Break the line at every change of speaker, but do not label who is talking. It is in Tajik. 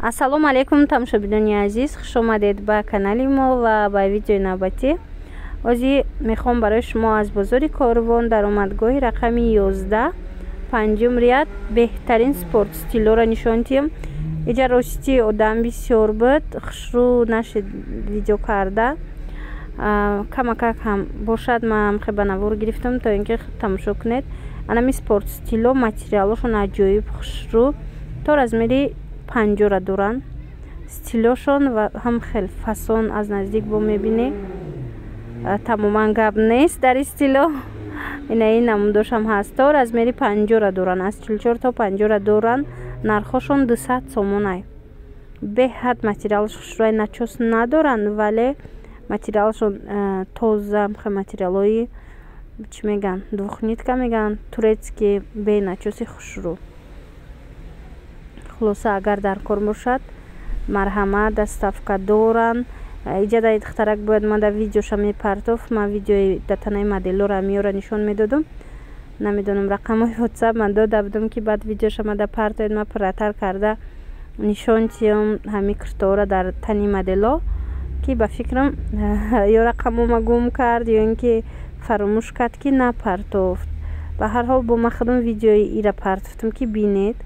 Ассалому алейкум тамошобинони азиз, хуш омадед ба канали мо ва ба видеои навбатӣ. Озӣ мехоҳам барои шумо аз бозори Корвон даромадгоҳи рақами 11 панҷум ряд беҳтарин спорт стилҳоро нишон диҳам. Иҷа рости одам бисёр буд, хушрӯ нашид видео карда. Камакак ҳам бошад, ман ба навор гирифтам то ин ки тамошо кунед. Анами спорт стилҳо материалошон аҷоиб хушрӯ то размери 50 доранд. Стилошон ва ҳам хел фасон аз наздик бо мебинед. Тамоман гап нест дар стило. Инаи намудошам ҳаст. То размери 50 доранд. Аз 44 то 50 доранд. Нархошон 200 сомонай. Беҳад материалш хушрӯи начос надоранд, вале материалшон тоза материалои чӣ меган? Двухнитка меган, турецки бе начоси хушрӯ. Хулоса агар дар кор бошад, марҳама доставка доранд. Иҷа дар духтарак бояд ма дар видеоша мепартоф, ма видеои датанаи моделора миёра нишон медодам. Намедонам рақамои WhatsApp ман дода будам ки баъд видеоша ма дар партоед ма пурратар карда нишон диҳам ҳами куртаҳоро дар тани модело, ки ба фикрам ё рақамома гум кард ё ин ки фаромӯш кард ки напартофт. Ба ҳар ҳол бо ма худам видеои ира партофтам ки бинед.